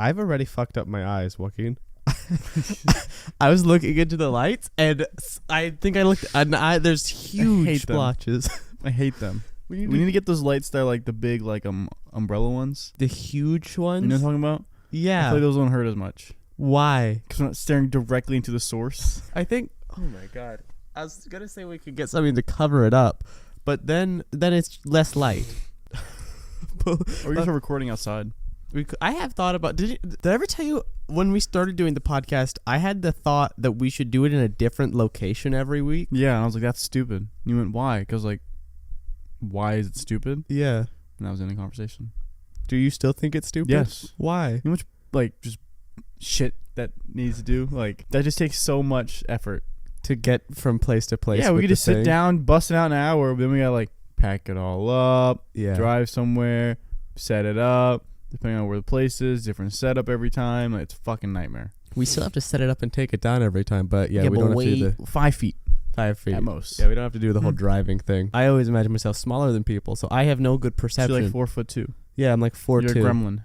I've already fucked up my eyes, Joaquin. I was looking into the lights, and I think I looked. There's huge splotches. I hate them. We need to get those lights that are like the big like umbrella ones. The huge ones. You know what I'm talking about? Yeah. I feel like those won't hurt as much. Why? Because we're not staring directly into the source. I think. Oh my god. I was gonna say we could get something to cover it up, but then it's less light. Or you're just recording outside. I have thought about. Did I ever tell you when we started doing the podcast? I had the thought that we should do it in a different location every week. Yeah, and I was like, that's stupid. You went, why? Because like, why is it stupid? Yeah. And that was in the conversation. Do you still think it's stupid? Yes. Why? You know much like just shit that needs to do? Like that just takes so much effort to get from place to place. Yeah, we could just sit down, bust it out in an hour, but then we gotta like pack it all up, drive somewhere, set it up, depending on where the place is, different setup every time. Like, it's a fucking nightmare. We still have to set it up and take it down every time, but we don't have to do the 5 feet. 5 feet At most. Yeah, we don't have to do the whole driving thing. I always imagine myself smaller than people, so I have no good perception. You're like 4'2". Yeah, I'm like 4'2". You're a gremlin.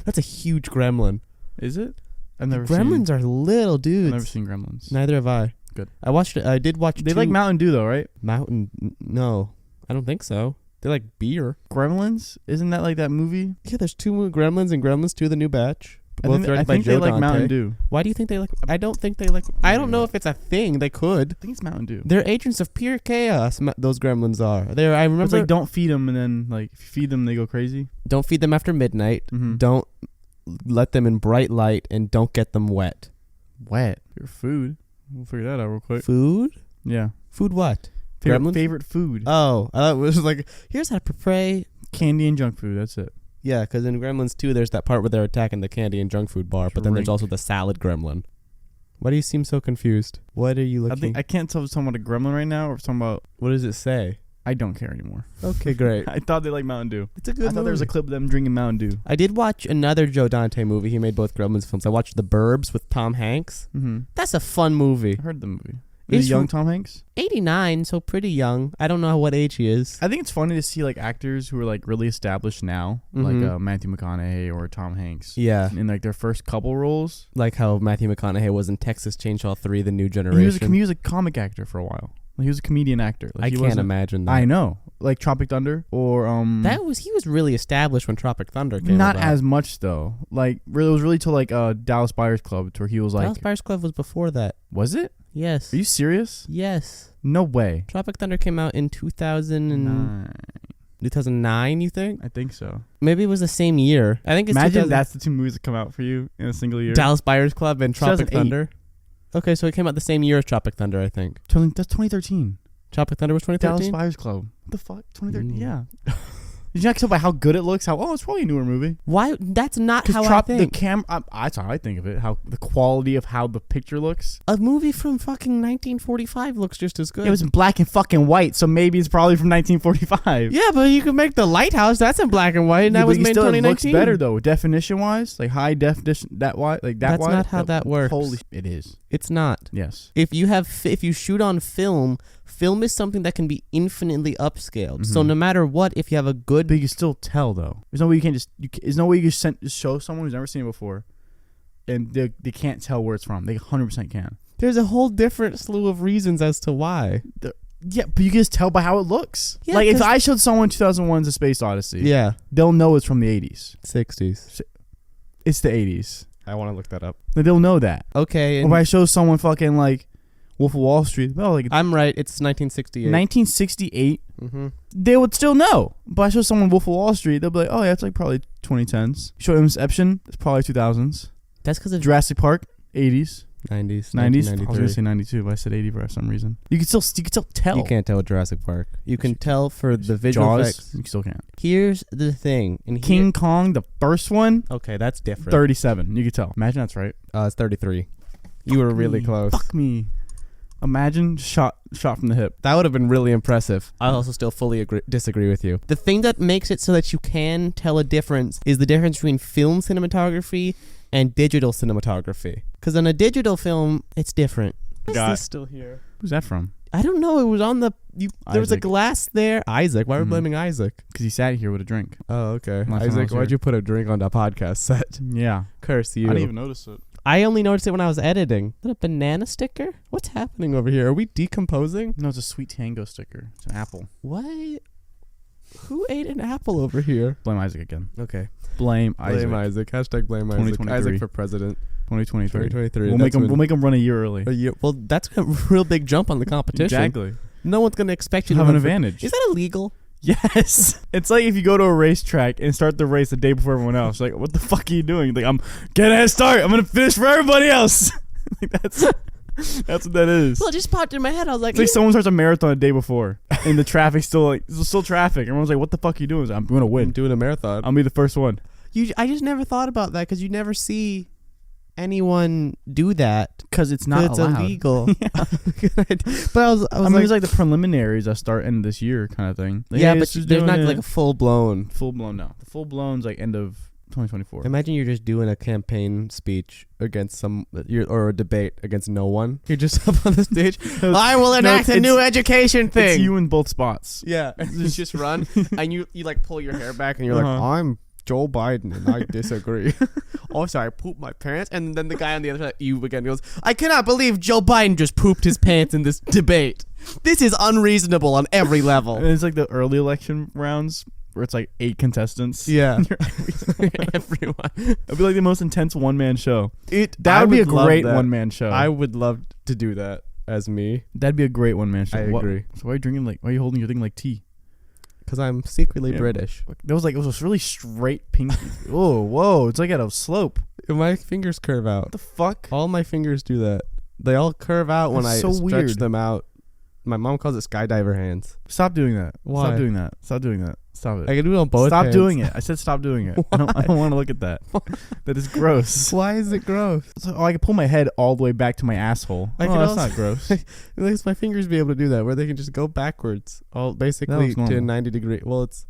That's a huge gremlin. Is it? I've never Gremlins seen. are little dudes. I've never seen Gremlins. Neither have I. Good. I did watch. They like Mountain Dew though, right? No, I don't think so. They like beer. Gremlins? Isn't that like that movie? Yeah, there's 2 Gremlins and Gremlins 2: The New Batch. I think they like Mountain Dew. Why do you think they like? I don't think they like. I don't know if it's a thing. They could. I think it's Mountain Dew. They're agents of pure chaos. Those Gremlins are. I remember. It's like don't feed them, and then like if you feed them, they go crazy. Don't feed them after midnight. Mm-hmm. Don't let them in bright light, and don't get them wet. Wet? Your food. We'll figure that out real quick. Food? Yeah. Food what? Favorite food. Oh, I thought it was like, here's how to prepare candy and junk food. That's it. Yeah, because in Gremlins 2, there's that part where they're attacking the candy and junk food bar, but then there's also the salad gremlin. Why do you seem so confused? What are you looking? I can't tell if it's talking about a gremlin right now or if it's talking about. What does it say? I don't care anymore. Okay, great. I thought they liked Mountain Dew. It's a good I thought there was a clip of them drinking Mountain Dew. I did watch another Joe Dante movie. He made both Gremlins films. I watched The Burbs with Tom Hanks. Mm-hmm. That's a fun movie. I heard the movie. Is he young Tom Hanks? 89, so pretty young. I don't know what age he is. I think it's funny to see like actors who are like really established now, like Matthew McConaughey or Tom Hanks. Yeah. In like their first couple roles. Like how Matthew McConaughey was in Texas Chainsaw 3, The New Generation. He was a comic actor for a while. Like, he was a comedian actor. Like, I can't imagine that. I know. Like Tropic Thunder or he was really established when Tropic Thunder came Not about. as much though. Like it was really till like Dallas Buyers Club where he was like Dallas Buyers Club was before that. Was it? Yes. Are you serious? Yes. No way. Tropic Thunder came out in 2009, you think? I think so. Maybe it was the same year. I think it's Imagine that's the 2 movies that come out for you in a single year. Dallas Buyers Club and Tropic Thunder. Okay, so it came out the same year as Tropic Thunder, I think. That's 2013. Tropic Thunder was 2013? Dallas Buyers Club. What the fuck? 2013? Yeah. Did you not tell by how good it looks? It's probably a newer movie. Why? That's not how I think. The camera. That's how I think of it. How the quality of how the picture looks. A movie from fucking 1945 looks just as good. It was in black and fucking white, so maybe it's probably from 1945. Yeah, but you can make The Lighthouse. That's in black and white, and that was made in 2019. It looks better though, definition wise, like high definition. That's not how that works. Holy, it is. It's not. Yes. If you shoot on film is something that can be infinitely upscaled. Mm-hmm. So no matter what, if you have a good... But you can still tell, though. There's no way you can there's no way you can just show someone who's never seen it before, and they can't tell where it's from. They 100% can. There's a whole different slew of reasons as to why. Yeah, but you can just tell by how it looks. Yeah, like, if I showed someone 2001's A Space Odyssey, yeah, they'll know it's from the 80s. 60s. It's the 80s. I want to look that up. They'll know that. Okay. Or if I show someone fucking, like... Wolf of Wall Street. Well, like I'm right. It's 1968. 1968. Mm-hmm. They would still know. But I show someone Wolf of Wall Street, they'll be like, "Oh yeah, it's like probably 2010s." Show Inception, it's probably 2000s. That's because of Jurassic Park, 80s, 90s. I was gonna say 92, but I said 80 for some reason. You can still tell. You can't tell with Jurassic Park. You can tell for the visual effects. You still can't. Here's the thing. King Kong, the first one. Okay, that's different. 37. You can tell. Imagine that's right. It's 33. You were really close. Fuck me. Imagine shot from the hip. That would have been really impressive. I also still fully disagree with you. The thing that makes it so that you can tell a difference is the difference between film cinematography and digital cinematography. Because on a digital film, it's different. Is this still here? Who's that from? I don't know. It was on the. There was a Isaac. glass there. Isaac. Why are we blaming Isaac? Because he sat here with a drink. Oh, okay. Last time I Isaac, was why'd here. you put a drink on that podcast set? Yeah. Curse you. I didn't even notice it. I only noticed it when I was editing. Is that a banana sticker? What's happening over here? Are we decomposing? No, it's a Sweet Tango sticker. It's an apple. What? Who ate an apple over here? Blame Isaac again. Okay. Blame Isaac. Blame Isaac. Hashtag blame Isaac. 2023. Isaac for president. 2023. 2023. We'll make him run a year early. Well, that's a real big jump on the competition. Exactly. No one's going to expect you to have an run for- advantage. Is that illegal? Yes. It's like if you go to a racetrack and start the race the day before everyone else. Like, what the fuck are you doing? Like, I'm getting a head start. I'm going to finish for everybody else. Like, that's what that is. Well, it just popped in my head. I was like, It's like someone starts a marathon the day before and the traffic's still traffic. Everyone's like, what the fuck are you doing? I was like, I'm going to I'm win. doing a marathon. I'll be the first one. I just never thought about that because you never see anyone do that. Because it's not allowed. Illegal. But I was I mean, like, it's like the preliminaries that start end of this year kind of thing. Like, yeah, hey, but this is there's doing not it. like a full blown. Full blown, no. The full blown's like end of 2024. Imagine you're just doing a campaign speech against or a debate against no one. You're just up on the stage. I will enact a new education thing. It's you in both spots. Yeah, you just run and you like pull your hair back and you're like, I'm Joe Biden and I disagree. Oh, sorry, I pooped my pants. And then the guy on the other side, you again, goes, I cannot believe Joe Biden just pooped his pants in this debate. This is unreasonable on every level. And it's like the early election rounds where it's like 8 contestants. Yeah. Everyone. It'd be like the most intense one-man show. That I would be a would love great that. one-man show. I would love to do that as me. That'd be a great one-man show. I agree. So why are you drinking why are you holding your thing like tea? Because I'm secretly Yeah. British. It was a really straight pinky. Oh, whoa. It's like at a slope. My fingers curve out. What the fuck? All my fingers do that. They all curve out when I That's so stretch weird. them out. My mom calls it skydiver hands. Stop doing that. Why? Stop doing that. Stop doing that. Stop it. I can do it on both Stop hands. doing it. I said stop doing it. I don't want to look at that. That is gross. Why is it gross? So, I can pull my head all the way back to my asshole. I can That's also- not gross. At least my fingers be able to do that, where they can just go backwards, all basically looks to normal. 90 degree. Well, it's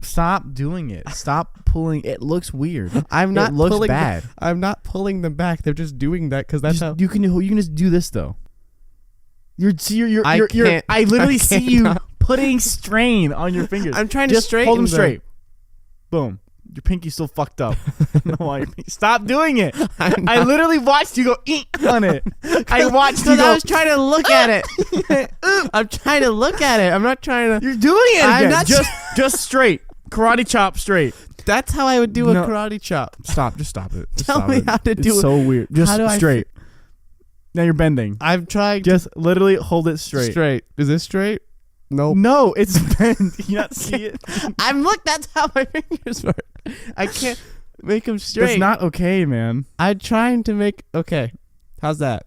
Stop doing it. Stop pulling. It looks weird. I'm not It looks pulling bad. I'm not pulling them back. They're just doing that because that's how. You can just do this though. I can't- I literally I see you cannot. putting strain on your fingers. I'm trying to just straighten hold them them. straight. Boom. Your pinky's still fucked up. I don't know why your pinky. Stop doing it. I literally watched you go eat on it. I watched you Because go. I was trying to look at it. I'm trying to look at it. I'm not trying to. You're doing it I'm again. not- just straight. Karate chop straight. That's how I would do No. a karate chop. Stop. Just stop it. Just Tell stop me it. how to It's do it. so weird. Just How do I straight. Now you're bending. I'm trying Just literally hold it straight. straight. Is this straight? Nope. No, it's bent. You not see it? That's how my fingers work. I can't make them straight. That's not okay, man. I'm trying to make. Okay. How's that?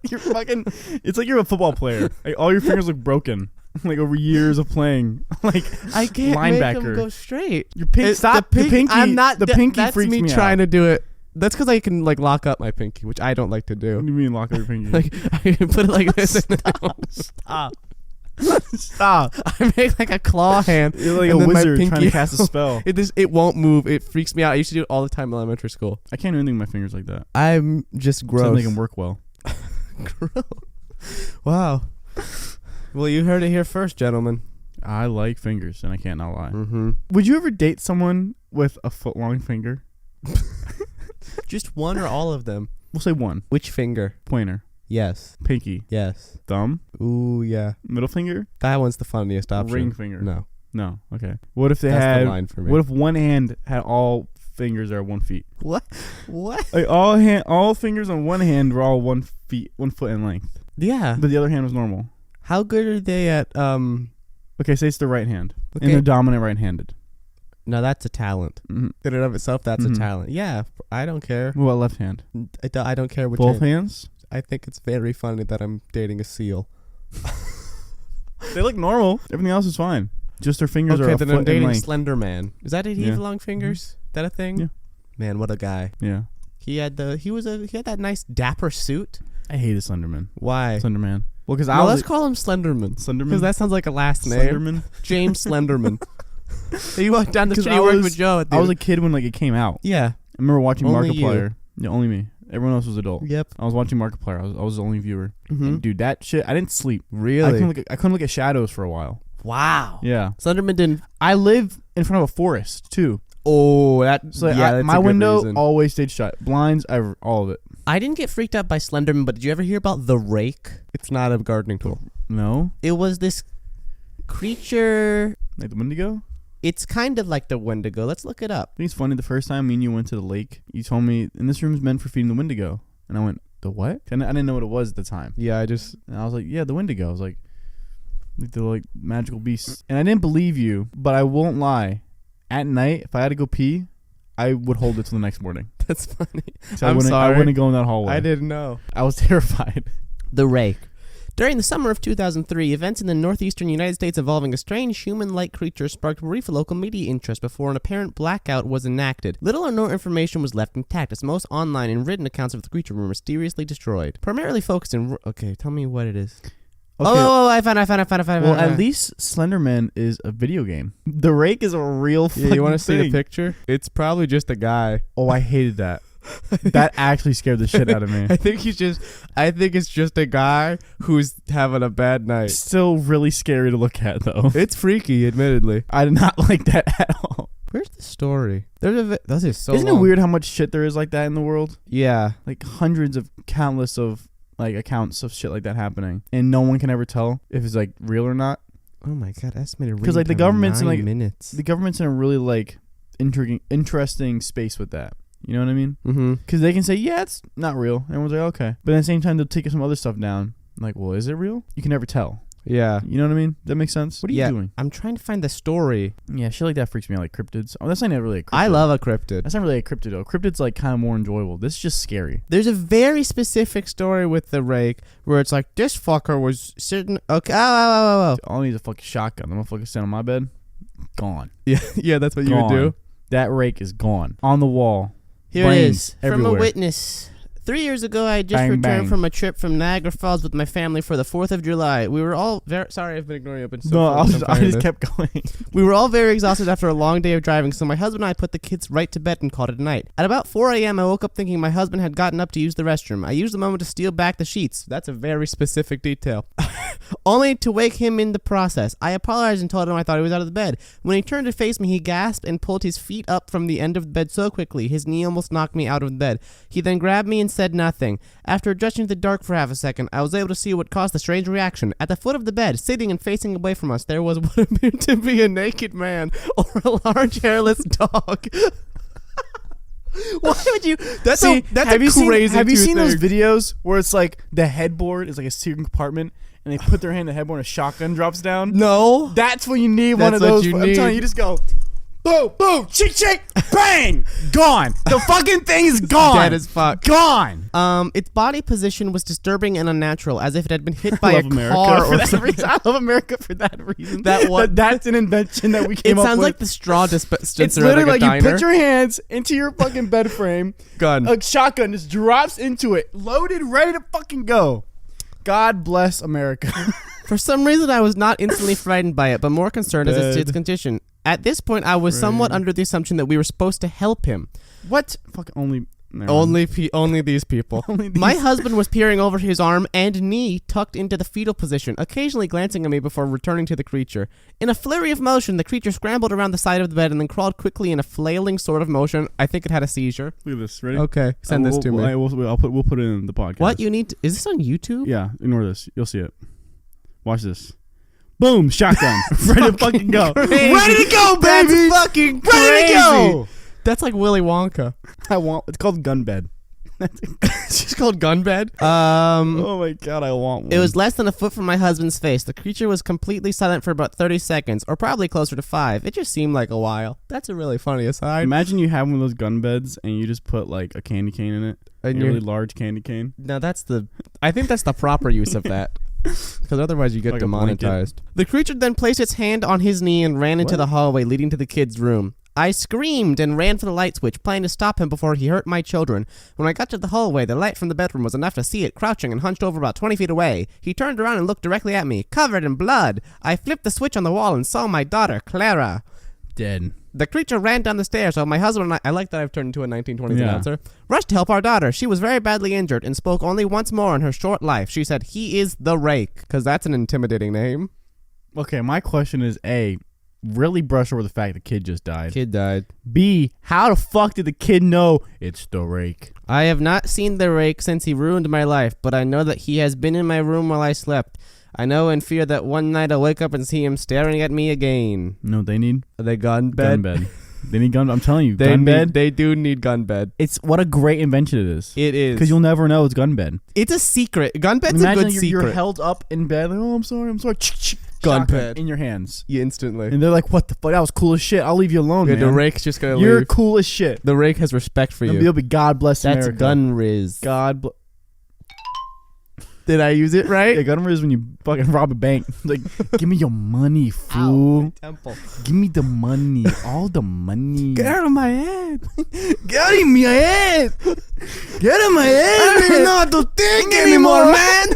You're fucking. It's like you're a football player. Like all your fingers look broken. Like over years of playing. Like I can't make them linebacker. go straight. Your pink. Stop. The pinky. I'm not. The pinky that's freaks me me trying out. to do it. That's because I can like lock up my pinky, which I don't like to What do do. you mean lock up your pinky? Like I can put it like this. And Stop. Stop. I make like a claw hand. You're like and a then my wizard trying to pinky- cast a spell. It won't move. It freaks me out. I used to do it all the time in elementary school. I can't do anything with my fingers like that. I'm just Doesn't gross. make them work well. Wow. Well, you heard it here first, gentlemen. I like fingers, and I can't not lie. Mm-hmm. Would you ever date someone with a foot long finger? Just one or all of them? We'll say one. Which finger? Pointer, Yes. pinky, Yes. thumb, Ooh, yeah. middle finger, That one's the funniest option. ring finger. No. No. Okay. What if they That's had? the line for me. What if one hand had all fingers are 1 feet? What? What? Like all fingers on one hand were all 1 foot in length, Yeah. but the other hand was normal. How good are they at Okay, say it's the right hand, Okay. and they're dominant right-handed. No, that's a talent. Mm-hmm. In and of itself, that's Mhm. a talent. Yeah, I don't care. What about left hand? I don't care which Both hand. hands? I think it's very funny that I'm dating a seal. They look normal. Everything else is fine. Just their fingers are Okay, a then foot I'm in dating length. Slender Man. Is that it? He Yeah. have long fingers? Is that a thing? Yeah. Man, what a guy. Yeah. He had that nice dapper suit. I hated Slenderman. Why? Slenderman. Well, because No, let's call him Slenderman. Slenderman. Because that sounds like a last name. Slenderman. James Slenderman. He walked down the 'Cause street. I He worked was- with Joe. At the I was a kid when it came out. yeah. I remember watching Only you. Markiplier. Yeah, only me. Everyone else was adult. Yep. I was watching Markiplier. I was the only viewer. Mm-hmm. And dude, that shit, I didn't sleep. Really? I couldn't look at shadows for a while. Wow. Yeah. Slender Man didn't. I live in front of a forest too. Oh, that's My window always stayed shut. Blinds, all of it. I didn't get freaked out by Slender Man, but did you ever hear about the Rake? It's not a gardening tool. No. It was this creature. Like the Wendigo? It's kind of like the Wendigo. Let's look it up. I think it's funny. The first time me and you went to the lake, you told me, and this room is meant for feeding the Wendigo. And I went, the what? And I didn't know what it was at the time. Yeah, And I was like, yeah, the Wendigo. I was like the magical beasts. And I didn't believe you, but I won't lie. At night, if I had to go pee, I would hold it till the next morning. That's funny. I'm sorry. I wouldn't go in that hallway. I didn't know. I was terrified. The Rake. During the summer of 2003, events in the northeastern United States involving a strange human-like creature sparked brief local media interest before an apparent blackout was enacted. Little or no information was left intact, as most online and written accounts of the creature were mysteriously destroyed. Primarily focused in... Okay, tell me what it is. Okay. Oh, I found it. Well, at least Slender Man is a video game. The Rake is a real fucking thing. You want to see the picture? It's probably just a guy. Oh, I hated that. That actually scared the shit out of me. I think it's just a guy who's having a bad night. Still really scary to look at, though. It's freaky, admittedly. I did not like that at all. Where's the story? This is so Isn't long. it weird how much shit there is like that in the world? Yeah. Like hundreds of countless of accounts of shit like that happening, and no one can ever tell if it's real or not. Oh my god, estimated because the government's in minutes. The government's in a really interesting space with that. You know what I mean? Mm-hmm. Because they can say, yeah, it's not real. Everyone's like, okay. But at the same time, they'll take some other stuff down. Like, well, is it real? You can never tell. Yeah. You know what I mean? That makes sense? What are you doing? I'm trying to find the story. Yeah, shit like that freaks me out, like cryptids. Oh, that's not really a cryptid. I love a cryptid. That's not really a cryptid, though. Cryptid's kind of more enjoyable. This is just scary. There's a very specific story with the Rake where it's like, this fucker was sitting... Okay, oh. All I need is a fucking shotgun. I'm gonna fucking stand on my bed. Gone. Yeah, that's what you would do. That Rake is gone. On the wall. Here it is. Everywhere. From a witness. 3 years ago, I had just returned from a trip from Niagara Falls with my family for the 4th of July. We were all very... Sorry, I've been ignoring you. I just kept going. We were all very exhausted after a long day of driving, so my husband and I put the kids right to bed and called it a night. At about 4 a.m., I woke up thinking my husband had gotten up to use the restroom. I used the moment to steal back the sheets. That's a very specific detail. Only to wake him in the process. I apologized and told him I thought he was out of the bed. When he turned to face me, he gasped and pulled his feet up from the end of the bed so quickly, his knee almost knocked me out of the bed. He then grabbed me and said nothing. After adjusting to the dark for half a second, I was able to see what caused the strange reaction. At the foot of the bed, sitting and facing away from us, there was what appeared to be a naked man or a large hairless dog. Why would you? That's crazy. Have you seen those videos where it's the headboard is a secret compartment and they put their hand in the headboard and a shotgun drops down? No. That's what you need. One of those. I'm telling you, you just go. Boom, boom, shake, bang, gone. The fucking thing is gone. Dead as fuck. Gone. Its body position was disturbing and unnatural, as if it had been hit by a America car for or that something. reason. I love America for that reason. That's an invention that we came up with. It sounds like the straw dispenser. It's literally like a diner. You put your hands into your fucking bed frame. Gun. A shotgun just drops into it, loaded, ready to fucking go. God bless America. For some reason, I was not instantly frightened by it, but more concerned as its condition. At this point, I was somewhat under the assumption that we were supposed to help him. What? Fucking only these people. My husband was peering over his arm and knee tucked into the fetal position, occasionally glancing at me before returning to the creature. In a flurry of motion, the creature scrambled around the side of the bed and then crawled quickly in a flailing sort of motion. I think it had a seizure. Look at this. Ready? Okay, send this to me. We'll put it in the podcast. What you need? Is this on YouTube? Yeah, ignore this. You'll see it. Watch this. Boom! Shotgun. Ready to fucking go. Crazy. Ready to go, baby. That's fucking crazy. Ready to go. That's like Willy Wonka. It's called gun bed. It's just called gun bed. Oh my god, I want one. It was less than a foot from my husband's face. The creature was completely silent for about 30 seconds, or probably closer to 5. It just seemed like a while. That's a really funny aside. Imagine you have one of those gun beds and you just put a candy cane in it. A really large candy cane. No, I think that's the proper use of that. Because otherwise you get demonetized. The creature then placed its hand on his knee and ran into the hallway leading to the kids' room. I screamed and ran for the light switch, planning to stop him before he hurt my children. When I got to the hallway, the light from the bedroom was enough to see it crouching and hunched over about 20 feet away. He turned around and looked directly at me, covered in blood. I flipped the switch on the wall and saw my daughter, Clara. Dead. The creature ran down the stairs, so my husband and I like that I've turned into a 1920s Yeah. announcer, rushed to help our daughter. She was very badly injured and spoke only once more in her short life. She said, he is the Rake, because that's an intimidating name. Okay, my question is A, really brush over the fact the kid just died. Kid died. B, how the fuck did the kid know it's the Rake? I have not seen the Rake since he ruined my life, but I know that he has been in my room while I slept. I know and fear that one night I'll wake up and see him staring at me again. You know what they need? Are they gun bed? Gun bed. They need gun. I'm telling you, They gun need- bed. They do need gun bed. It's what a great invention it is. It is. Because you'll never know it's gun bed. It's a secret. Gun bed's Imagine a good you're secret. held up in bed. Like, oh, I'm sorry. Gun Shotgun bed. in your hands. You instantly. And they're like, what the fuck? That was cool as shit. I'll leave you alone, Yeah, man. the Rake's just gonna You're leave. cool as shit. The Rake has respect for you. You'll be God bless That's America. gun riz. God bless. Did I use it right? Yeah, gun is when you fucking rob a bank. Like, give me your money, fool. Ow, my temple. Give me the money. All the money. Get out of my head. Get out of my head. Get out of my head. I don't even know how to think anymore, man.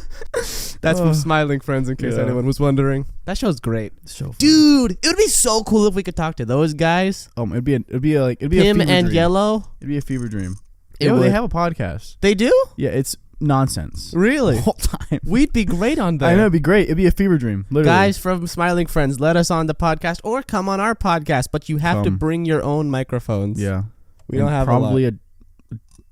That's from Oh. Smiling Friends, in case Yeah. anyone was wondering. That show's great. So fun. Dude, it would be so cool if we could talk to those guys. It'd be a Him fever and dream. Yellow. It'd be a fever dream. It Yeah, they would. have a podcast. They do? Yeah, it's nonsense. Really? The whole time. We'd be great on there. I know, it'd be great. It'd be a fever dream. Literally. Guys from Smiling Friends, let us on the podcast or come on our podcast, but you have to Come. bring your own microphones. Yeah. We don't have probably a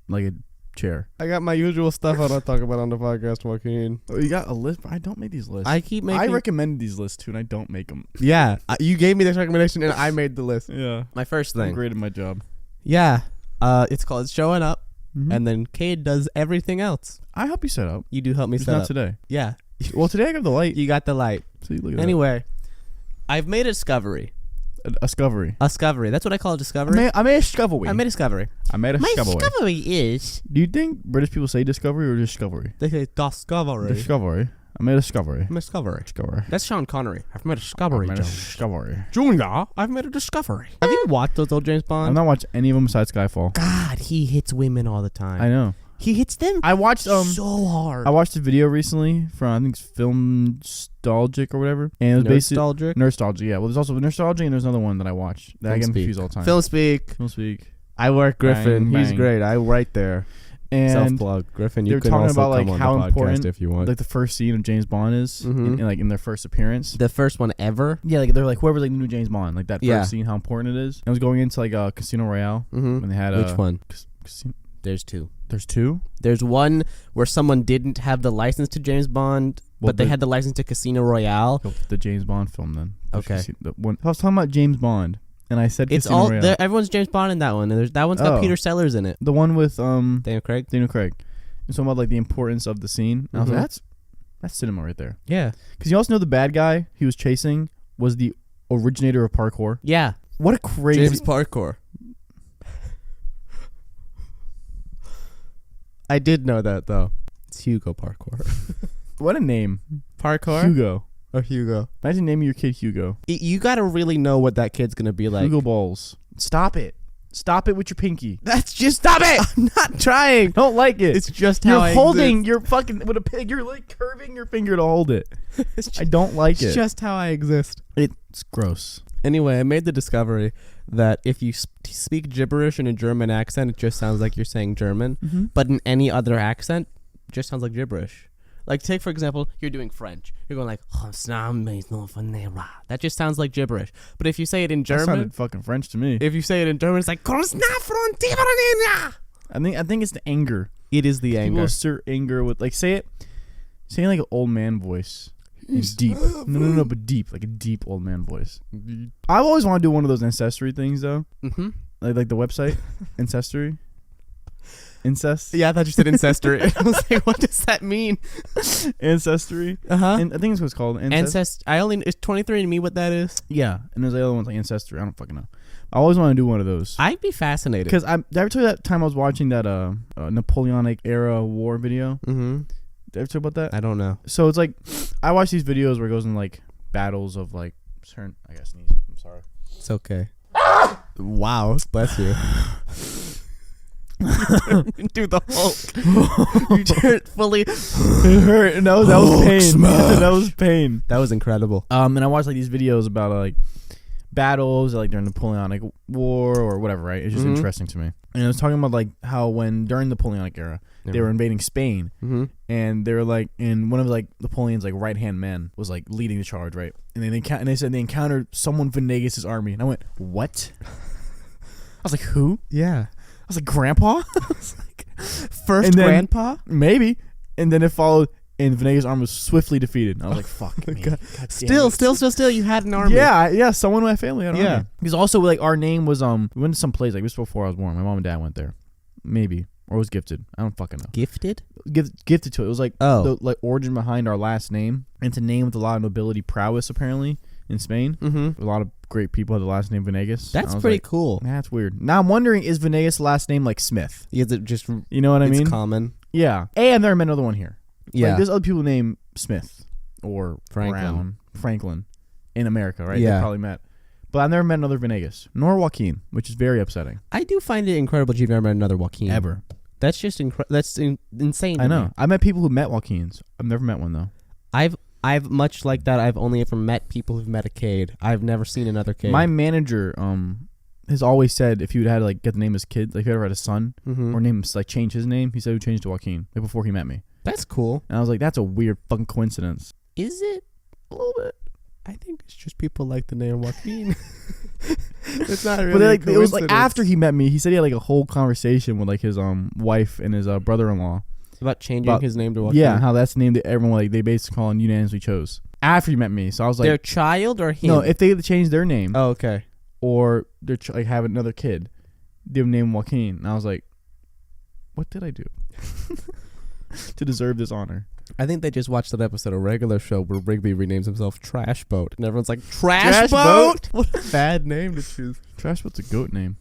lot. a chair. I got my usual stuff I don't talk about on the podcast, Joaquin. Oh, you got a list? I don't make these lists. I keep making... I recommended these lists too, and I don't make them. Yeah, you gave me this recommendation and I made the list. Yeah. My first I'm thing. great at my job. Yeah. It's called Showing Up, Mhm. and then Cade does everything else. I help you set up. You do help me Just set not up. today. Yeah. Well, today I got the light. You got the light. See, look at Anyway, I've made a discovery. that. A discovery. A discovery. That's what I call a discovery. I made a discovery. I made a discovery. I made a My discovery. discovery is... Do you think British people say discovery or discovery? They say discovery. Discovery. I made a discovery. I made a discovery. Discovery. That's Sean Connery. I've made a discovery, I made a Jones. discovery. Junior, I've made a discovery. Have you watched those old James I've Bond? not watched any of them besides Skyfall. God, he hits women all the time. I know. He hits them I watched so hard. I watched a video recently from I think it's Film Nostalgic or whatever, and it was basically Nostalgic. Nostalgia. Yeah, well, there's also Nostalgia, and there's another one that I watched that I Film get Speak. confused all the time. Film Speak. Film Speak. I work Griffin. Bang, He's bang. great. I write there. Self And plug. Griffin, they you were can talking also about, like, come on how the podcast important, if you want. like the first scene of James Bond is Mhm. in like in their first appearance. The first one ever. Yeah, like they're like whoever's like the new James Bond, like that first Yeah. scene, how important it is. I was going into like Casino Royale Mm-hmm. when they had Which one? Casino. There's two. There's two. There's one where someone didn't have the license to James Bond, Well, but they the- had the license to Casino Royale. The James Bond film then. Okay. The one, I was talking about James Bond, and I said It's Casino all Royale. there. Everyone's James Bond in that one, and that one's got Oh. Peter Sellers in it. The one with Daniel Craig. Daniel Craig. It's talking about like the importance of the scene. And I was Mhm. like, that's cinema right there. Yeah. Because you also know the bad guy he was chasing was the originator of parkour. Yeah. What a crazy. James Parkour. I did know that though. It's Hugo Parkour. What a name. Parkour Hugo. or Hugo? Imagine naming your kid Hugo. You got to really know what that kid's gonna be like. Hugo Balls. Stop it. Stop it with your pinky. That's just stop it. I'm not trying. Don't like it. It's just how You're I holding exist. your fucking with a pig. You're like curving your finger to hold it. It's I don't like it's it. just how I exist. It's gross. Anyway, I made the discovery that if you speak gibberish in a German accent, it just sounds like you're saying German. Mm-hmm. But in any other accent, it just sounds like gibberish. Like, take, for example, you're doing French. You're going like, that just sounds like gibberish. But if you say it in That German, sounded fucking French to me. if you say it in German, it's like, I think it's the anger. it is the People anger. assert anger with like say like an old man voice. And deep. No, but deep. Like a deep old man voice. I've always wanted to do one of those ancestry things though. Mm-hmm. Like the website. Ancestry. Incest. Yeah, I thought you said ancestry. I was like, what does that mean? Ancestry. Uh-huh. And I think it's what it's called. Is 23andMe what that is? Yeah. And there's the other ones like ancestry. I don't fucking know. I always want to do one of those. I'd be fascinated. Because did I ever tell you that time I was watching that Napoleonic era war video? Mm-hmm. Did I ever tell you about that? I don't know. So it's like I watch these videos where it goes in like battles of like certain. I gotta sneeze. I'm sorry. It's okay. Wow, bless you. Do the Hulk. You turned fully. It hurt, and that was pain. That was pain. That was incredible. And I watched like these videos about like battles, like during the Napoleonic War or whatever, right? It's just interesting to me. And I was talking about like how when during the Napoleonic era, they were invading Spain, and they were like, and one of like Napoleon's like right hand men was like leading the charge, right? And then they said they encountered someone from Venegas' army, and I went, what? I was like, who? Yeah. I was like, Grandpa? I was like, First grandpa? Maybe. And then it followed, and Venegas' army was swiftly defeated. And I was like, fuck me. God Still, you had an army. Yeah, someone in my family had an army. Because also, like, our name was, we went to some place, like, this was before I was born. My mom and dad went there. Maybe. Or was gifted. I don't fucking know. Gifted? Gifted to it. It was, like, the like origin behind our last name. And it's a name with a lot of nobility prowess, apparently, in Spain. A lot of great people had the last name Venegas. That's pretty cool. That's weird. Now, I'm wondering, is Venegas' last name, like, Smith? Is it just... You know what I mean? It's common. Yeah. And I've never met another one here. Yeah. Like, there's other people named Smith or Franklin in America, right? Yeah. They probably met. But I've never met another Venegas, nor Joaquin, which is very upsetting. I do find it incredible that you've never met another Joaquin. Ever. That's just insane. I know. I met people who met Joaquins. I've never met one, though. I've much like that. I've only ever met people who've met a Cade. I've never seen another Cade. My manager has always said if he would have had to like get the name of his kid, like if he ever had a son or name like change his name, he said he would change to Joaquin like before he met me. That's cool. And I was like, that's a weird fucking coincidence. Is it? A little bit. I think it's just people like the name Joaquin. It's not really. But it was like after he met me, he said he had like a whole conversation with like his wife and his brother-in-law about changing his name to Joaquin. Yeah, how that's the name that everyone like they basically call and unanimously chose after he met me. So I was like, their child or him? No, if they had to change their name. Oh, okay. Or they're like have another kid, they would name Joaquin. And I was like, what did I do to deserve this honor? I think they just watched that episode of Regular Show where Rigby renames himself Trash Boat, and everyone's like, Trash Boat? What a bad name to choose. Trash Boat's a goat name.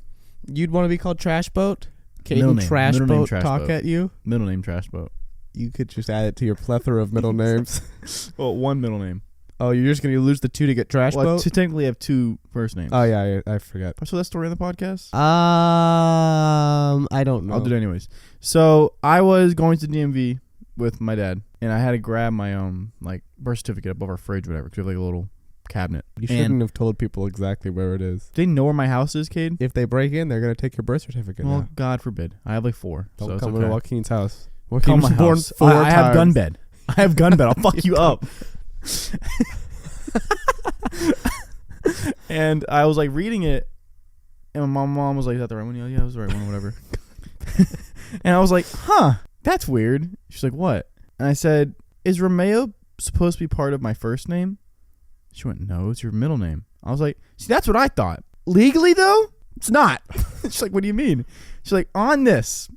You'd want to be called Trash Boat? Can Trash Boat talk at you? Middle name Trash Boat. You could just add it to your plethora of middle names. Well, one middle name. Oh, you're just going to lose the two to get Trash Boat? To technically have two first names. Oh, yeah, I forgot. So that story on the podcast? I don't know. I'll do it anyways. So I was going to DMV with my dad, and I had to grab my like birth certificate above our fridge or whatever, because we have like a little cabinet. You shouldn't have told people exactly where it is. Do they know where my house is, Cade? If they break in, they're going to take your birth certificate. Well, now. God forbid. I have like 4. Don't come to Joaquin's house. Come to my house. I have gun bed. I have gun bed. I'll fuck you up. And I was like reading it, and my mom was like, is that the right one? Yeah, that was the right one, whatever. And I was like, huh, that's weird. She's like, what? And I said, is Romeo supposed to be part of my first name? She went, no, it's your middle name. I was like, see, that's what I thought. Legally, though, it's not. She's like, what do you mean? She's like, on this,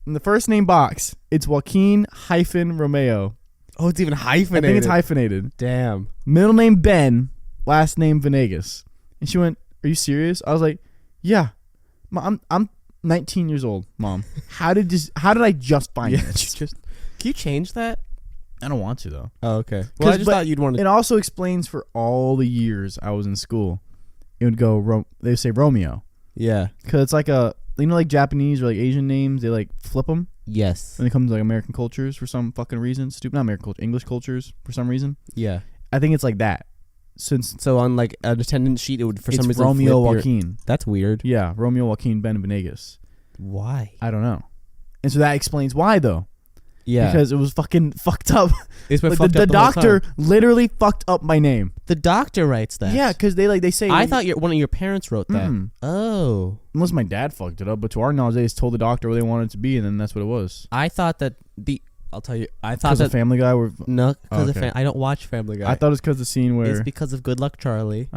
in the first name box, it's Joaquin-Romeo. Oh, it's even hyphenated. I think it's hyphenated. Damn. Middle name Ben, last name Venegas. And she went, are you serious? I was like, yeah. I'm 19 years old, Mom. How did I just find this? Can you change that? I don't want to, though. Oh, okay. Well, I just thought you'd want to. It also explains for all the years I was in school, it would go, they would say Romeo. Yeah. Because it's like like Japanese or like Asian names, they like flip them. Yes. When it comes to like American cultures for some fucking reason. Not American culture, English cultures for some reason. Yeah. I think it's like that. So on like an attendance sheet, it would for some reason Romeo Joaquin. That's weird. Yeah, Romeo Joaquin Ben Venegas. Why? I don't know. And so that explains why, though. Yeah. Because it was fucking fucked up. It's been like fucked the up the doctor literally fucked up my name. The doctor writes that. Yeah, because they say. I thought one of your parents wrote that. Mm. Oh. Unless my dad fucked it up, but to our knowledge, they just told the doctor what they wanted it to be, and then that's what it was. I thought that I'll tell you. I thought because of Family Guy. No, because of I don't watch Family Guy. I thought it was because the scene where it's because of Good Luck Charlie,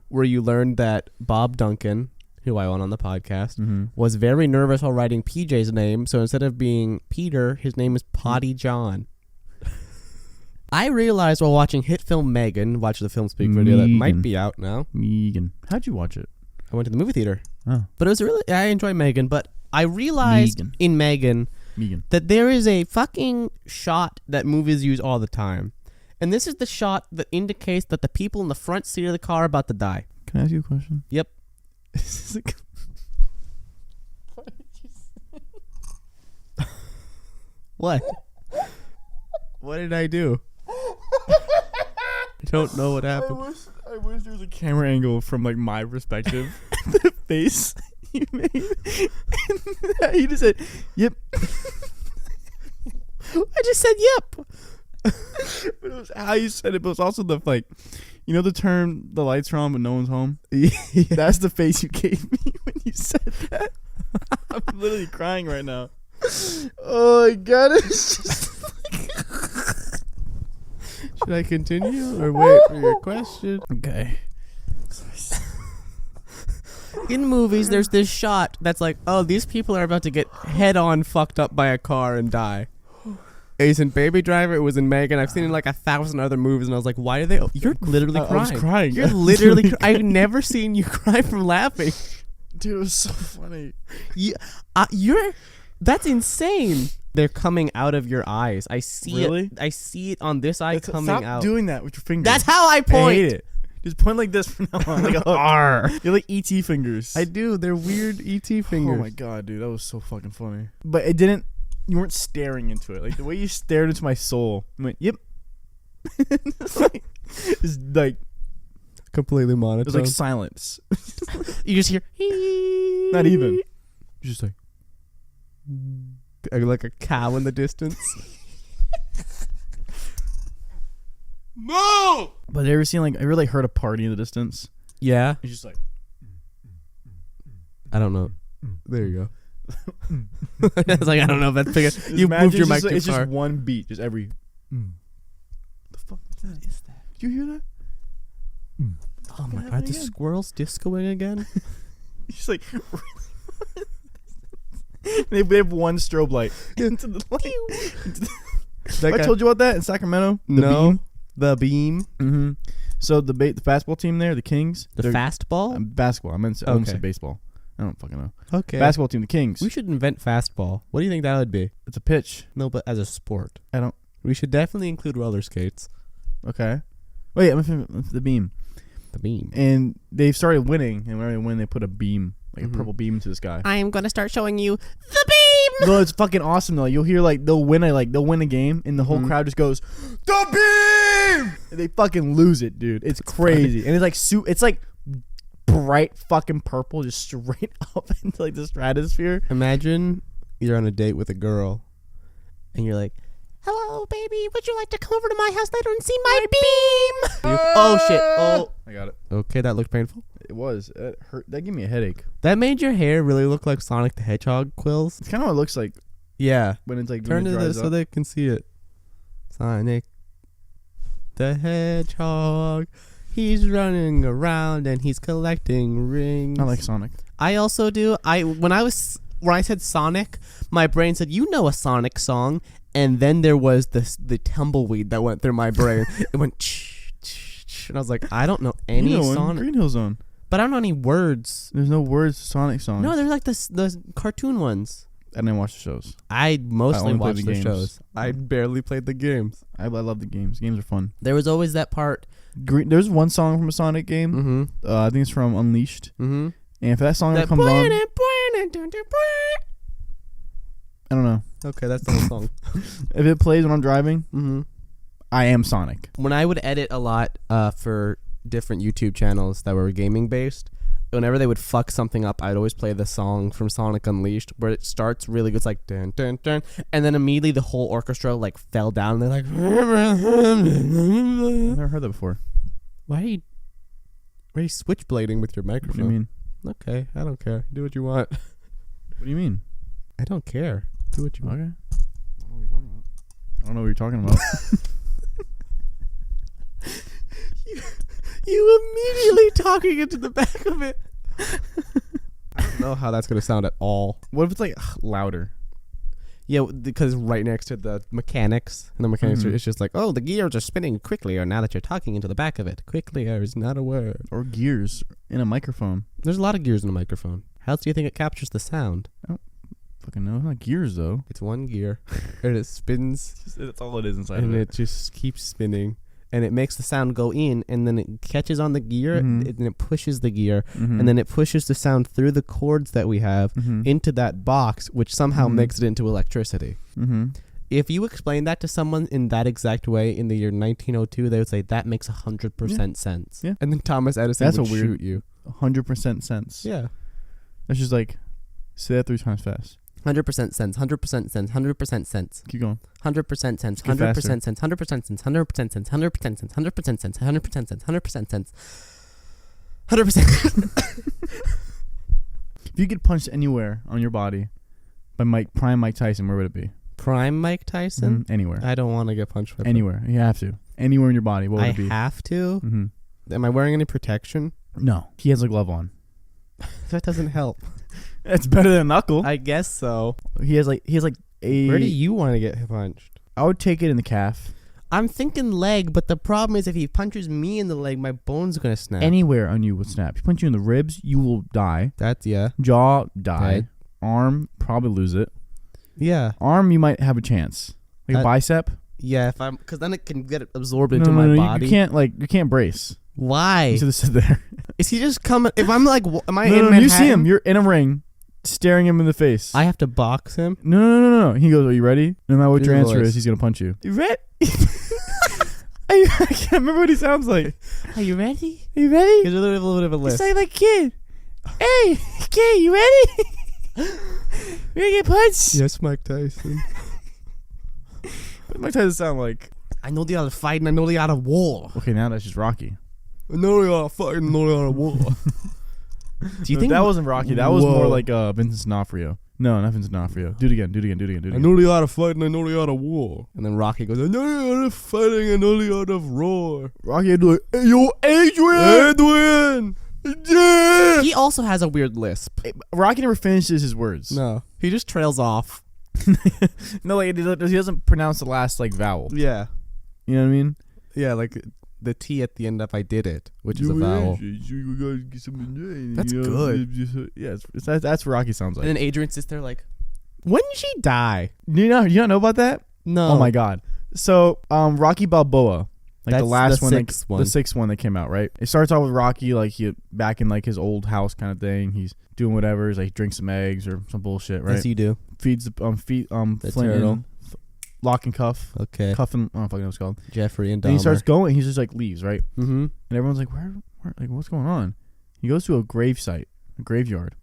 where you learned that Bob Duncan, who I won on the podcast, was very nervous while writing PJ's name. So instead of being Peter, his name is Potty John. I realized while watching hit film Megan, watch the Film Speak video that might be out now. Megan, how'd you watch it? I went to the movie theater. Oh, but it was I enjoy Megan, but I realized in Megan that there is a fucking shot that movies use all the time. And this is the shot that indicates that the people in the front seat of the car are about to die. Can I ask you a question? Yep. What? What did I do? I don't know what happened. I I wish there was a camera angle from like my perspective. The face you made. And you just said, "Yep." I just said yep. But it was how you said it, but it was also the like, you know the term the lights are on but no one's home? Yeah. That's the face you gave me when you said that. I'm literally crying right now. Oh my god, it's just Should I continue or wait for your question? okay. In movies, there's this shot that's like, oh, these people are about to get head-on fucked up by a car and die. It was in Baby Driver. It was in Megan. I've seen it in like 1,000 other movies, and I was like, why are they? You're literally crying. I was crying. You're literally. I've never seen you cry from laughing. Dude, it was so funny. You're. That's insane. They're coming out of your eyes. I see Really? it. I see it on this eye coming Stop out. doing that with your fingers. That's how I I point. hate it. Just point like this from now on. Like a hook. You're like E.T. fingers. I do. They're weird ET fingers. Oh my god, dude, that was so fucking funny. But it didn't. You weren't staring into it. Like the way you stared into my soul. I went, yep. It's like Completely it monotone. was like silence. You just hear. Not even. You're just Like a cow in the distance. No. But have you ever seen like I really heard a party in the distance? Yeah. It's just like I don't know. There you go. I was like, I don't know if that's big. You imagine moved your mic it's too just, far. It's just one beat, just every. The fuck is that? Did you hear that? Oh my happened god, the again? squirrels discoing again? It's just like. they have one strobe light into the light. I told you about that in Sacramento. No. Beam? The beam. Mm-hmm. So the basketball team there, the Kings. The they're- fastball? Basketball. I meant to almost Okay. say baseball. I don't fucking know. Okay. Basketball team, the Kings. We should invent fastball. What do you think that would be? It's a pitch. No, but as a sport. I don't. We should definitely include roller skates. Okay. Wait, I'm the beam. The beam. And they've started winning, and whenever they win, they put a beam, like a purple beam into the sky. I am going to start showing you the beam! No, it's fucking awesome though. You'll hear like they'll win a game, and the whole crowd just goes, "The beam!" And they fucking lose it, dude. It's crazy, and it's like it's like bright fucking purple, just straight up into like the stratosphere. Imagine you're on a date with a girl, and you're like, hello, baby. Would you like to come over to my house later and see my beam? Oh, shit. Oh. I got it. Okay, that looked painful. It was. It hurt. That gave me a headache. That made your hair really look like Sonic the Hedgehog quills. It's kind of what it looks like Yeah. when it's like Turn when to it dries this so up. they can see it. Sonic the Hedgehog. He's running around and he's collecting rings. I like Sonic. I also do. When I said Sonic, my brain said, you know a Sonic song, and then there was the tumbleweed that went through my brain. It went and I was like, I don't know any You know one, Sonic, Green Hill Zone. but I don't know any words. There's no words to Sonic songs. No, they're like the cartoon ones. I didn't watch the shows. I mostly only played watched the the games. shows. I barely played the games. I love the games. Games are fun. There was always that part. There's one song from a Sonic game. Mm-hmm. I think it's from Unleashed. Mm-hmm. And if that song ever comes on, I don't know. Okay, that's the whole song. If it plays when I'm driving, Mm-hmm. I am Sonic. When I would edit a lot for different YouTube channels that were gaming based, whenever they would fuck something up, I'd always play the song from Sonic Unleashed where it starts really good. It's like dun dun dun, and then immediately the whole orchestra like fell down. And they're like, I've never heard that before. why are you switchblading with your What microphone? do you mean? Okay, I don't care. Do what you want. What do you mean? I don't care. Do what you want. Okay. I don't know what you're talking about. You immediately talking into the back of it. I don't know how that's gonna sound at all. What if it's like louder? Yeah, because right next to the mechanics, and the mechanics are, it's just like, oh, the gears are spinning quickly, or now that you're talking into the back of it. Quickly is not a word. Or gears in a microphone? There's a lot of gears in a microphone. How else do you think it captures the sound? Fucking no, not gears though. It's one gear, and it spins, That's all it is inside and of it just keeps spinning, and it makes the sound go in, and then it catches on the gear, Mhm. and it pushes the gear, Mhm. and then it pushes the sound through the cords that we have Mhm. into that box, which somehow Mhm. makes it into electricity. Mhm. If you explain that to someone in that exact way in the year 1902, they would say that makes 100% sense. Yeah. And then Thomas Edison That's would a weird- shoot you. 100% sense. Yeah. That's just like, say that 3 times fast. 100% sense. 100% sense. 100% sense. Keep going. 100% sense. Get 100% faster. sense. 100% sense. 100% sense. 100% sense. 100% sense. 100% sense. 100% sense. 100%. If you get punched anywhere on your body by Prime Mike Tyson, where would it be? Prime Mike Tyson? Anywhere. I don't want to get punched by Anywhere. You have to. Anywhere in your body. What would I it be? have to? Mm-hmm. Am I wearing any protection? No. He has a glove on. That doesn't help. It's better than a knuckle. I guess so. He has like a. Where do you want to get punched? I would take it in the calf. I'm thinking leg, but the problem is if he punches me in the leg, my bone's going to snap. Anywhere on you would snap. If he punch you in the ribs, you will die. That's, yeah. Jaw, die. Dead. Arm, probably lose it. Yeah. Arm, you might have a chance. Like a bicep. Yeah, because then it can get absorbed into my body. You can't brace. Why? You should have said there. Is he just coming? If I'm like, am I in No, Manhattan? you see him. You're in a ring, staring him in the face. I have to box him? No. He goes, "Are you ready?" No matter what Do your the answer voice. is, he's gonna punch you. You ready? I can't remember what he sounds like. Are you ready? Are you ready? Here's a little bit of a list. You sound like a kid. Hey, kid, you ready? You gonna get punched? Yes, Mike Tyson. What Mike Tyson sound like? I know the art of fighting. I know the art of war. Okay, now that's just Rocky. I know the art of fighting. I know the art of war. Do you think that wasn't Rocky? That was Whoa. more like Vincent D'Onofrio. No, not Vincent D'Onofrio. Do it again. I know the art of fighting. I know the art of war. And then Rocky goes, I know the art of fighting. I know the art of roar. Rocky would do like, "Hey, yo, Adrian! Yeah!" He also has a weird lisp. Rocky never finishes his words. No, he just trails off. No, like he doesn't pronounce the last like vowel. Yeah, You know what I mean? yeah, like the T at the end of I did it, which is a vowel. That's good. Yeah, that's what Rocky sounds like. And then Adrian sits there like, when did she die? You don't know about that? No. Oh my god. So, Rocky Balboa, like That's the last the one, sixth one. the sixth one that came out, right? It starts off with Rocky like he back in like his old house kind of thing. He's doing whatever. He's like drinks some eggs or some bullshit, right? Yes, you do. Feeds the The Flint turtle. and lock and cuff, Okay. cuff and I don't fucking know what it's called. Jeffrey and Dahmer. Then he starts going. He just like leaves, right? Mm-hmm. And everyone's like, where, like, what's going on? He goes to a grave site, a graveyard.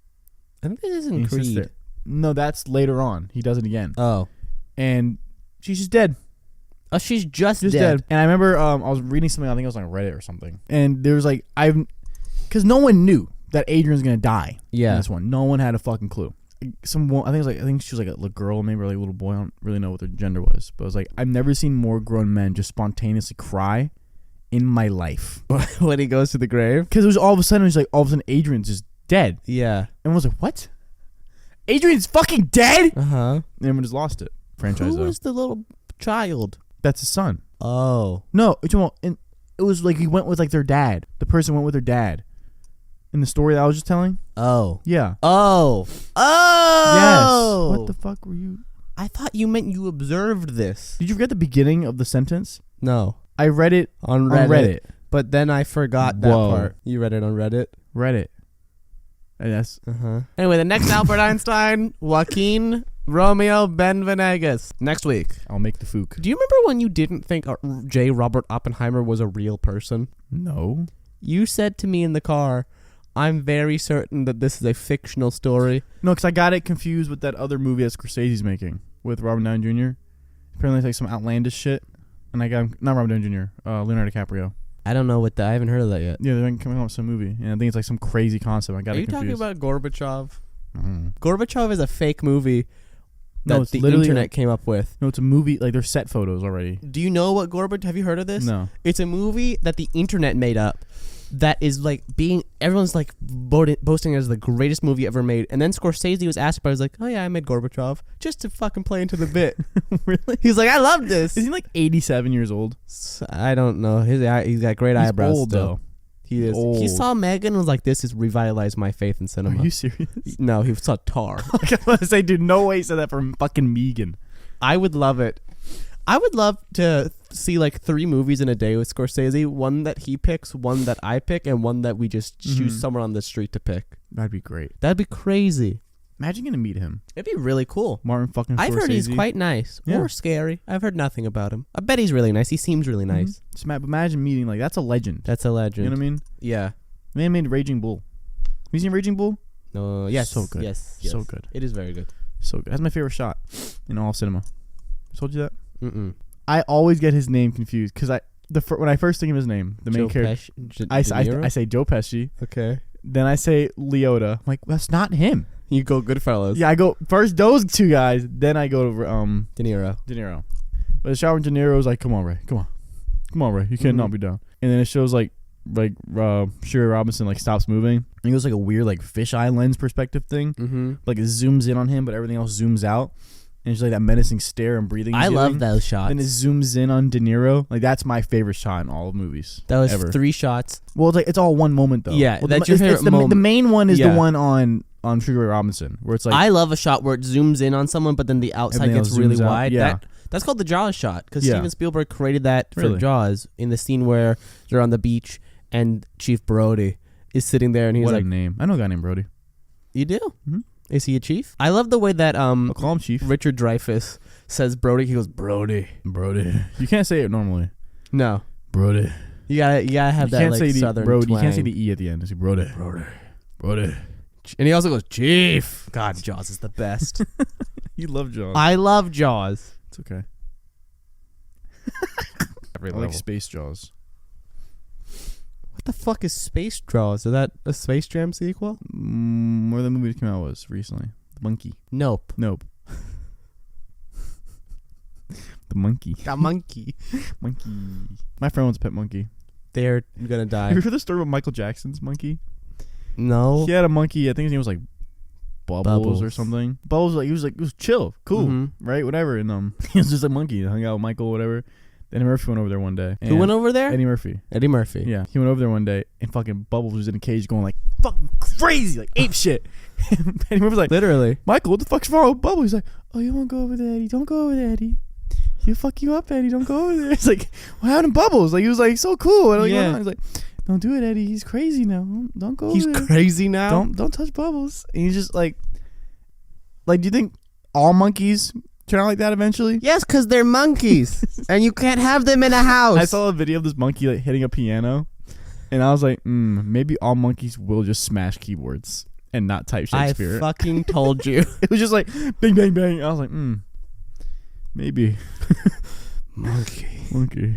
I think this and isn't he sits Creed. there. No, that's later on. He does it again. Oh. And she's just dead. Oh, she's just Just dead. dead. And I remember I was reading something, I think it was on Reddit or something. And there was like, because no one knew that Adrian's going to die in Yeah. this one. No one had a fucking clue. I think she was like a little girl, maybe or like a little boy. I don't really know what their gender was. But I was like, I've never seen more grown men just spontaneously cry in my life. When he goes to the grave? Because it was all of a sudden Adrian's just dead. Yeah. And I was like, what? Adrian's fucking dead? Uh-huh. And everyone just lost it. Franchise Who though. was the little child? That's his son. Oh. No, and it was like he went with like their dad. The person went with their dad. In the story that I was just telling? Oh. Yeah. Oh. Oh. Yes. What the fuck were you? I thought you meant you observed this. Did you forget the beginning of the sentence? No. I read it On on Reddit. But then I forgot that Whoa. part. You read it on Reddit? Reddit. And that's Uh-huh. Anyway, the next Albert Einstein, Joaquin Romeo Benvenegas. Next week. I'll make the fook. Do you remember when you didn't think J. Robert Oppenheimer was a real person? No. You said to me in the car, I'm very certain that this is a fictional story. No, because I got it confused with that other movie that Scorsese's making with Robert Downey Jr. Apparently it's like some outlandish shit. And I got not Robert Downey Jr., Leonardo DiCaprio. I don't know what that. I haven't heard of that yet. Yeah, they're coming out with some movie. And I think it's like some crazy concept. I got Are it you confused. talking about Gorbachev? Mm. Gorbachev is a fake movie that No, it's the literally internet came up with. No, it's a movie. Like, there's set photos already. Do you know what Gorbachev? Have you heard of this? No. It's a movie that the internet made up. That is like everyone's like boasting as the greatest movie ever made. And then Scorsese was asked about it. He was like, oh yeah, I made Gorbachev just to fucking play into the bit. Really? He's like, I love this. Is he like 87 years old? I don't know. He's got great He's eyebrows old, still. though. He is. Old. He saw Megan and was like, this has revitalized my faith in cinema. Are you serious? No, he saw Tar. I was about to say, dude, no way he said that from fucking Megan. I would love it. I would love to see like 3 movies in a day with Scorsese. One that he picks, one that I pick, and one that we just choose someone on the street to pick. That'd be great. That'd be crazy. Imagine getting to meet him. It'd be really cool. Martin fucking Scorsese. I've heard he's quite nice or scary. I've heard nothing about him. I bet he's really nice. He seems really nice. Just imagine meeting, like, that's a legend. That's a legend. You know what I mean? Yeah. Man made Raging Bull. Have you seen Raging Bull? No. Yes. So good. Yes. So good. It is very good. So good. That's my favorite shot in all of cinema. I told you that? Mm-mm. I always get his name confused because when I first think of his name, the main character, I say Joe Pesci. Okay. Then I say Leota. I'm like, that's not him. You go Goodfellas. Yeah, I go first those two guys, then I go to De Niro. But the shot with De Niro is like, come on, Ray, come on, Ray, you can't not be down. And then it shows like Sugar Robinson like stops moving. And he goes like a weird like fisheye lens perspective thing. Mm-hmm. Like it zooms in on him, but everything else zooms out. And it's like that menacing stare and breathing. I love those shots. Then it zooms in on De Niro. Like that's my favorite shot in all of movies. That was ever. 3 shots. Well, it's like it's all one moment though. Yeah, well, that's your favorite moment. The main one is the one on Sugar Ray Robinson, where it's like I love a shot where it zooms in on someone, but then the outside gets really wide. Yeah. That's called the Jaws shot because Steven Spielberg created that for Jaws in the scene where they're on the beach and Chief Brody is sitting there and he's what like, a name. I know a guy named Brody. You do? Mm-hmm. Is he a chief? I love the way that I'll call him Chief. Richard Dreyfuss says Brody. He goes Brody. You can't say it normally. No. Brody. You gotta have that like southern Brody. twang. You can't say the E at the end. It's like Brody. And he also goes Chief. God, Jaws is the best. You love Jaws. I love Jaws. It's okay. Every I like Space Jaws. What the fuck is Space Jaws? Is that a Space Jam sequel? Where the movie that came out was recently. The Monkey. Nope. The monkey. A monkey. Monkey. My friend wants a pet monkey. They're gonna die. Have you heard the story about Michael Jackson's monkey? No. He had a monkey. I think his name was like Bubbles or something. Bubbles, like it was chill, cool, right? Whatever. And he was just a monkey. He hung out with Michael, whatever. Then Eddie Murphy went over there one day. Who went over there? Eddie Murphy. Yeah. He went over there one day and fucking Bubbles was in a cage going like fucking crazy, like ape shit. Eddie Murphy's like, literally, Michael, what the fuck's wrong with Bubbles? He's like, oh, you won't go over there, Eddie. Don't go over there, Eddie. He'll fuck you up, Eddie. Don't go over there. It's like, what happened to Bubbles? Like he was like so cool. And he's like, don't do it, Eddie. He's crazy now. Don't go over there. He's crazy now? Don't touch Bubbles. And he's just like, do you think all monkeys turn out like that eventually? Yes, because they're monkeys. And you can't have them in a house. I saw a video of this monkey like hitting a piano. And I was like, maybe all monkeys will just smash keyboards and not type Shakespeare. I fucking told you. It was just like, bang, bang, bang. I was like, maybe. Monkey.